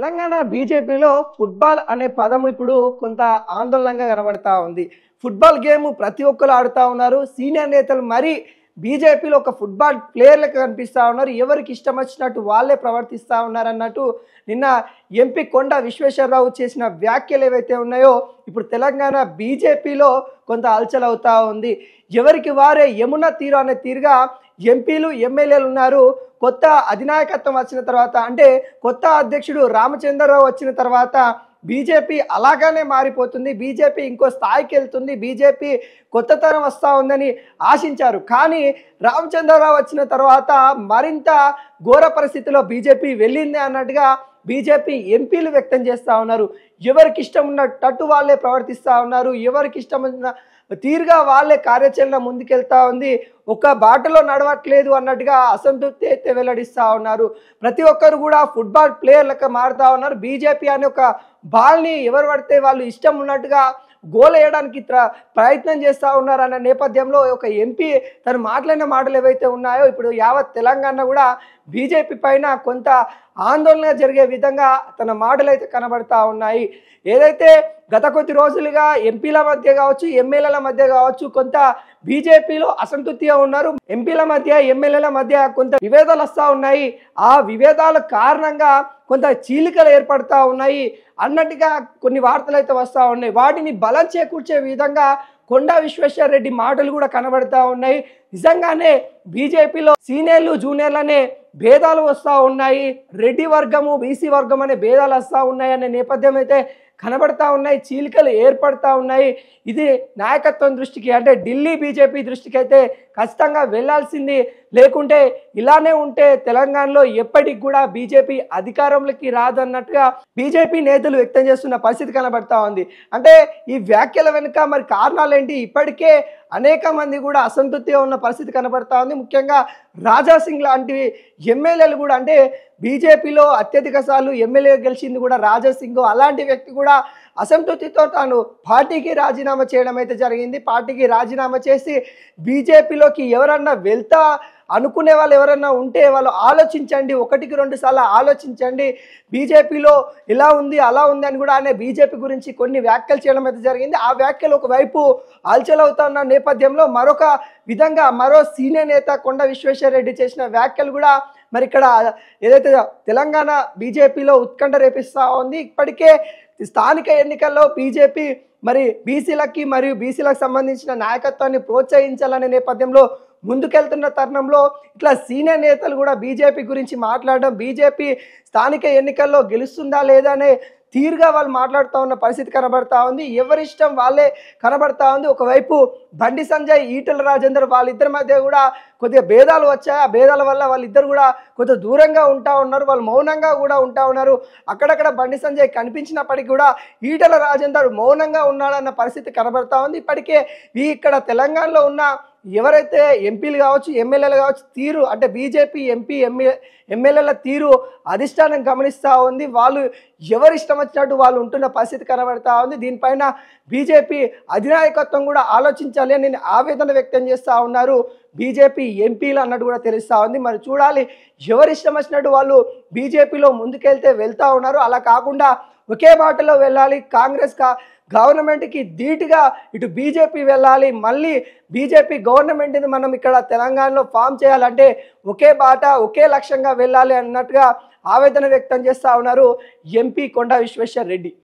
తెలంగాణ బీజేపీలో ఫుట్బాల్ అనే పదం ఇప్పుడు కొంత ఆందోళనగా కనబడతా ఉంది. ఫుట్బాల్ గేమ్ ప్రతి ఒక్కరు ఆడుతా ఉన్నారు. సీనియర్ నేతలు మరి బీజేపీలో ఒక ఫుట్బాల్ ప్లేయర్లకు కనిపిస్తూ ఉన్నారు. ఎవరికి ఇష్టం వచ్చినట్టు వాళ్ళే ప్రవర్తిస్తూ ఉన్నారన్నట్టు నిన్న ఎంపీ కొండ విశ్వేశ్వరరావు చేసిన వ్యాఖ్యలు ఏవైతే ఉన్నాయో ఇప్పుడు తెలంగాణ బీజేపీలో కొంత హల్చల్ అవుతా ఉంది. ఎవరికి వారే యమున తీరు అనే తీరుగా ఎంపీలు ఎమ్మెల్యేలు ఉన్నారు. కొత్త అధినాయకత్వం వచ్చిన తర్వాత అంటే కొత్త అధ్యక్షుడు రామచంద్రరావు వచ్చిన తర్వాత బీజేపీ అలాగానే మారిపోతుంది, బీజేపీ ఇంకో స్థాయికి వెళ్తుంది, బీజేపీ కొత్త తరం వస్తూ ఉందని ఆశించారు. కానీ రామచంద్రరావు వచ్చిన తర్వాత మరింత ఘోర పరిస్థితిలో బీజేపీ వెళ్ళింది అన్నట్టుగా బీజేపీ ఎంపీలు వ్యక్తం చేస్తూ ఉన్నారు. ఎవరికి ఇష్టం ఉన్నట్టు వాళ్ళే ప్రవర్తిస్తూ ఉన్నారు, ఎవరికి ఇష్టం ఉన్న తీరుగా వాళ్ళే కార్యాచరణ ముందుకెళ్తా ఉంది. ఒక బాటలో నడవట్లేదు అన్నట్టుగా అసంతృప్తి అయితే వెల్లడిస్తూ ఉన్నారు. ప్రతి ఒక్కరు కూడా ఫుట్బాల్ ప్లేయర్లకు మారుతూ ఉన్నారు. బీజేపీ అనే ఒక బాల్ని ఎవరు పడితే వాళ్ళు ఇష్టం ఉన్నట్టుగా గోల్ వేయడానికి ప్రయత్నం చేస్తూ ఉన్నారు అన్న నేపథ్యంలో ఒక ఎంపీ తను మాట్లాడిన మాటలు ఏవైతే ఉన్నాయో ఇప్పుడు యావత్ తెలంగాణ కూడా బీజేపీ పైన కొంత ఆందోళన జరిగే విధంగా తన మాటలు అయితే కనబడతా ఉన్నాయి. ఏదైతే గత కొద్ది రోజులుగా ఎంపీల మధ్య కావచ్చు, ఎమ్మెల్యేల మధ్య కావచ్చు కొంత బీజేపీలో అసంతృప్తిగా ఉన్నారు. ఎంపీల మధ్య ఎమ్మెల్యేల మధ్య కొంత విభేదాలు వస్తూ ఉన్నాయి. ఆ విభేదాల కారణంగా కొంత చీలికలు ఏర్పడతా ఉన్నాయి అన్నట్టుగా కొన్ని వార్తలు అయితే వస్తూ ఉన్నాయి. వాటిని బలం చేకూర్చే విధంగా కొండా విశ్వేశ్వర రెడ్డి మాటలు కూడా కనబడతా ఉన్నాయి. నిజంగానే బీజేపీలో సీనియర్లు జూనియర్లు అనే భేదాలు వస్తూ ఉన్నాయి. రెడ్డి వర్గము బీసీ వర్గం అనే భేదాలు వస్తూ ఉన్నాయి అనే నేపథ్యం అయితే కనబడతా ఉన్నాయి. చీలికలు ఏర్పడతా ఉన్నాయి. ఇది నాయకత్వం దృష్టికి అంటే ఢిల్లీ బీజేపీ దృష్టికి అయితే ఖచ్చితంగా వెళ్లాల్సింది. లేకుంటే ఇలానే ఉంటే తెలంగాణలో ఎప్పటికి కూడా బీజేపీ అధికారంలోకి రాదన్నట్టుగా బీజేపీ నేతలు వ్యక్తం చేస్తున్న పరిస్థితి కనబడతా ఉంది. అంటే ఈ వ్యాఖ్యల వెనుక మరి కారణాలు ఏంటి? ఇప్పటికే అనేక మంది కూడా అసంతృప్తిగా ఉన్న పరిస్థితి కనబడతా ఉంది. ముఖ్యంగా రాజాసింగ్ లాంటి ఎమ్మెల్యేలు కూడా అంటే బీజేపీలో అత్యధిక సార్లు ఎమ్మెల్యే గెలిచింది కూడా రాజాసింగ్ అలాంటి వ్యక్తి కూడా అసంతృప్తితో తాను పార్టీకి రాజీనామా చేయడం అయితే జరిగింది. పార్టీకి రాజీనామా చేసి బీజేపీలోకి ఎవరన్నా వెళ్తా అనుకునే వాళ్ళు ఎవరన్నా ఉంటే వాళ్ళు ఆలోచించండి, ఒకటికి రెండు సార్లు ఆలోచించండి, బీజేపీలో ఇలా ఉంది అలా ఉంది అని కూడా ఆయన బీజేపీ గురించి కొన్ని వ్యాఖ్యలు చేయడం అయితే జరిగింది. ఆ వ్యాఖ్యలు ఒకవైపు హల్చల్ అవుతున్న నేపథ్యంలో మరొక విధంగా మరో సీనియర్ నేత కొండ విశ్వేశ్వర రెడ్డి చేసిన వ్యాఖ్యలు కూడా మరి ఇక్కడ ఏదైతే తెలంగాణ బీజేపీలో ఉత్కంఠ రేపిస్తూ ఉంది. ఇప్పటికే స్థానిక ఎన్నికల్లో బీజేపీ మరి బీసీలకి మరియు బీసీలకు సంబంధించిన నాయకత్వాన్ని ప్రోత్సహించాలనే నేపథ్యంలో ముందుకెళ్తున్న తరుణంలో ఇట్లా సీనియర్ నేతలు కూడా బీజేపీ గురించి మాట్లాడడం, బీజేపీ స్థానిక ఎన్నికల్లో గెలుస్తుందా లేదా అనే తీరుగా వాళ్ళు మాట్లాడుతూ ఉన్న పరిస్థితి కనబడతా ఉంది. ఎవరిష్టం వాళ్ళే కనబడతా ఉంది. ఒకవైపు బండి సంజయ్, ఈటెల రాజేందర్ వాళ్ళిద్దరి మధ్య కూడా కొద్దిగా భేదాలు వచ్చాయి. ఆ భేదాల వల్ల వాళ్ళిద్దరు కూడా కొంత దూరంగా ఉంటా ఉన్నారు, వాళ్ళు మౌనంగా కూడా ఉంటా ఉన్నారు. అక్కడక్కడ బండి సంజయ్ కనిపించినప్పటికీ కూడా ఈటెల రాజేందర్ మౌనంగా ఉన్నాడన్న పరిస్థితి కనబడతా ఉంది. ఇప్పటికే ఇక్కడ తెలంగాణలో ఉన్న ఎవరైతే ఎంపీలు కావచ్చు ఎమ్మెల్యేలు కావచ్చు తీరు అంటే బీజేపీ ఎంపీ ఎమ్మెల్యేల తీరు అధిష్టానం గమనిస్తూ ఉంది. వాళ్ళు ఎవరు ఇష్టం వచ్చినట్టు వాళ్ళు ఉంటున్న పరిస్థితి కనబడతా ఉంది. దీనిపైన బీజేపీ అధినాయకత్వం కూడా ఆలోచించాలి అని ఆవేదన వ్యక్తం చేస్తూ ఉన్నారు బీజేపీ ఎంపీలు అన్నట్టు కూడా తెలుస్తూ ఉంది. మరి చూడాలి ఎవరు ఇష్టం వచ్చినట్టు వాళ్ళు బీజేపీలో ముందుకెళ్తే వెళ్తూ ఉన్నారు. అలా కాకుండా ఒకే బాటలో వెళ్ళాలి, కాంగ్రెస్ గవర్నమెంట్కి ధీటుగా ఇటు బీజేపీ వెళ్ళాలి, మళ్ళీ బీజేపీ గవర్నమెంట్ని మనం ఇక్కడ తెలంగాణలో ఫామ్ చేయాలంటే ఒకే బాట ఒకే లక్ష్యంగా వెళ్ళాలి అన్నట్టుగా ఆవేదన వ్యక్తం చేస్తూ ఉన్నారు ఎంపీ కొండా విశ్వేశ్వర రెడ్డి.